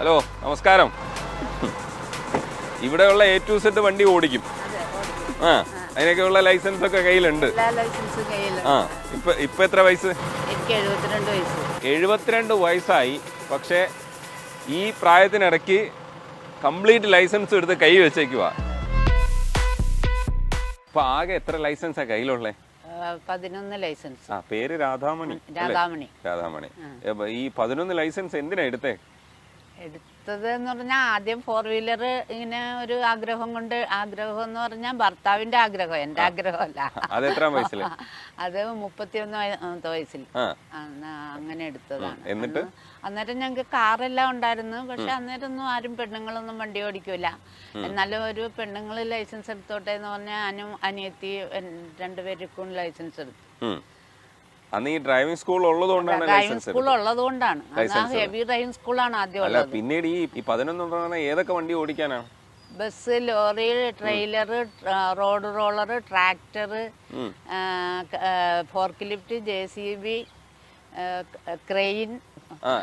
Hello നമസ്കാരം. ഇവിടെയുള്ള A to Z വണ്ടി ഓടിക്കും. ആ അതിനൊക്കെയുള്ള ലൈസൻസ് ഒക്കെ കയ്യിലുണ്ട്. ആ ഇപ്പൊ എത്ര വയസ്സ്? 72 വയസ്സായി. പക്ഷേ ഈ പ്രായത്തിനിടയ്ക്ക് കംപ്ലീറ്റ് ലൈസൻസ് എടുത്ത് കൈ വെച്ചേക്കുക. ഇപ്പൊ ആകെ എത്ര ലൈസൻസാ കയ്യിലുള്ളേ? 11 ലൈസൻസ്. ആ പേര് രാധാമണി. ഈ 11 ലൈസൻസ് എന്തിനാ എടുത്തത് എന്ന് പറഞ്ഞാൽ ആദ്യം 4 വീലർ ഇങ്ങനെ ഒരു ആഗ്രഹം എന്ന് പറഞ്ഞാൽ ഭർത്താവിന്റെ ആഗ്രഹം, എന്റെ ആഗ്രഹമല്ല. അത് 31 വയസ്സിൽ അങ്ങനെ എടുത്തതാണ്. എന്നിട്ട് അന്നേരം ഞങ്ങൾക്ക് കാറെല്ലാം ഉണ്ടായിരുന്നു. പക്ഷെ അന്നേരം ഒന്നും ആരും പെണ്ണുങ്ങളൊന്നും വണ്ടി ഓടിക്കൂല. എന്നാലും ഒരു പെണ്ണുങ്ങൾ ലൈസൻസ് എടുത്തോട്ടെ എന്ന് പറഞ്ഞാൽ അനിയത്തി 2 പേർക്കും ലൈസൻസ് എടുത്തു. അന്ന് ഈ ഡ്രൈവിംഗ് സ്കൂൾ ഉള്ളതുകൊണ്ടാണ് ഹെവി ഡ്രൈവിംഗ് സ്കൂളാണ് ആദ്യം ഉള്ളത്. പിന്നീട് ഈ 11 ഏതൊക്കെ വണ്ടി ഓടിക്കാനാണ്? Bus, lorry, trailer, road roller, tractor, forklift, JCB, crane,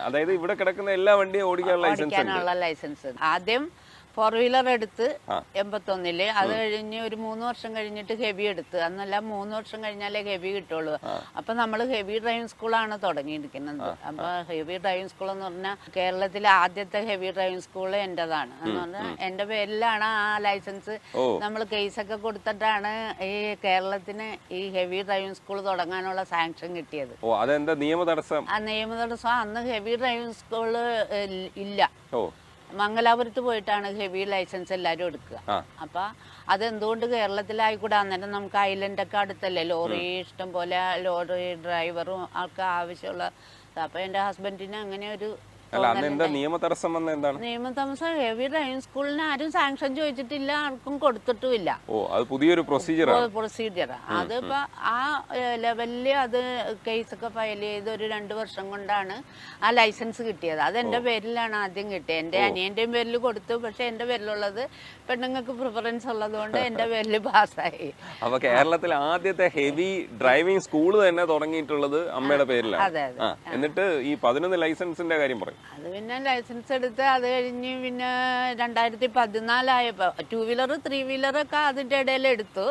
അതായത് ഇവിടെ കിടക്കുന്ന എല്ലാ വണ്ടിയും ഓടിക്കാനുള്ള ലൈസൻസ്. ആദ്യം 4 വീലർ എടുത്ത് 81. അത് കഴിഞ്ഞ് ഒരു 3 വർഷം കഴിഞ്ഞിട്ട് ഹെവി എടുത്ത്. അന്നല്ല 3 വർഷം കഴിഞ്ഞാലേ ഹെവി കിട്ടുള്ളൂ. അപ്പൊ നമ്മൾ ഹെവി ഡ്രൈവിംഗ് സ്കൂളാണ് തുടങ്ങിയിരിക്കുന്നത്. അപ്പൊ ഹെവി ഡ്രൈവിംഗ് സ്കൂൾ എന്ന് പറഞ്ഞാൽ കേരളത്തിലെ ആദ്യത്തെ ഹെവി ഡ്രൈവിംഗ് സ്കൂൾ എന്റേതാണ്. എന്ന് പറഞ്ഞാൽ എന്റെ പേരിലാണ് ആ ലൈസൻസ്. നമ്മൾ കേസൊക്കെ കൊടുത്തിട്ടാണ് ഈ കേരളത്തിന് ഈ ഹെവി ഡ്രൈവിംഗ് സ്കൂൾ തുടങ്ങാനുള്ള സാങ്ഷൻ കിട്ടിയത്. നിയമ തടസ്സം അന്ന് ഹെവി ഡ്രൈവിംഗ് സ്കൂള് ഇല്ല. മംഗലാപുരത്ത് പോയിട്ടാണ് ഹെവി ലൈസൻസ് എല്ലാവരും എടുക്കുക. അപ്പൊ അതെന്തുകൊണ്ട് കേരളത്തിലായിക്കൂടെ? അന്നേരം നമുക്ക് ഐലൻഡൊക്കെ അടുത്തല്ലേ, ലോറി ഇഷ്ടം പോലെ ലോറി ഡ്രൈവറും ആൾക്ക് ആവശ്യമുള്ള. അപ്പൊ എന്റെ ഹസ്ബൻഡിന് അങ്ങനെ ഒരു നിയമ തടസ്സം ഹെവി ഡ്രൈവിംഗ് സ്കൂളിന് ആരും സാങ്ഷൻ ചോദിച്ചിട്ടില്ല, ആർക്കും കൊടുത്തിട്ടുമില്ല. പുതിയൊരു പ്രൊസീജിയർ. അതിപ്പോ ആ ലെവലില് അത് കേസൊക്കെ ഫയൽ ചെയ്ത് ഒരു 2 വർഷം കൊണ്ടാണ് ആ ലൈസൻസ് കിട്ടിയത്. അത് എന്റെ പേരിലാണ് ആദ്യം കിട്ടിയത്. എന്റെ അനിയന്റെയും പേരിൽ കൊടുത്തു. പക്ഷെ എന്റെ പേരിലുള്ളത് പെണ്ണുങ്ങൾക്ക് പ്രിഫറൻസ് ഉള്ളത് കൊണ്ട് എന്റെ പേരിൽ പാസ്സായി. അപ്പൊ കേരളത്തിൽ ആദ്യത്തെ ഹെവി ഡ്രൈവിംഗ് സ്കൂൾ തന്നെ തുടങ്ങിയിട്ടുള്ളത് അമ്മയുടെ പേരിലാണ്. അതെ. എന്നിട്ട് ഈ 11 ലൈസൻസിന്റെ കാര്യം പറയും. അത് പിന്നെ ലൈസൻസ് എടുത്ത് അത് കഴിഞ്ഞ് പിന്നെ 2014 ആയപ്പോ 2 വീലർ 3 വീലറൊക്കെ അതിന്റെ ഇടയിൽ എടുത്തു.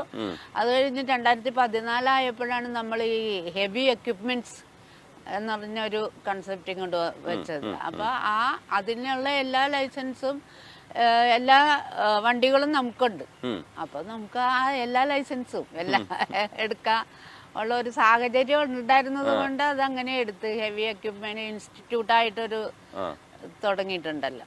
അത് കഴിഞ്ഞ് 2014 ആയപ്പോഴാണ് നമ്മൾ ഈ ഹെവി എക്യുപ്മെന്റ്സ് എന്ന് പറഞ്ഞൊരു കൺസെപ്റ്റ് ഇങ്ങോട്ട് വെച്ചത്. അപ്പൊ അതിനുള്ള എല്ലാ ലൈസൻസും എല്ലാ വണ്ടികളും നമുക്കുണ്ട്. അപ്പൊ നമുക്ക് ആ എല്ലാ ലൈസൻസും എല്ലാം എടുക്കാം ഉള്ള ഒരു സാഹചര്യം ഉണ്ടായിരുന്നത് കൊണ്ട് അതങ്ങനെ എടുത്ത് ഹെവി എക്യുപ്മെന്റ് ഇൻസ്റ്റിറ്റ്യൂട്ടായിട്ടൊരു തുടങ്ങിയിട്ടുണ്ടല്ലോ.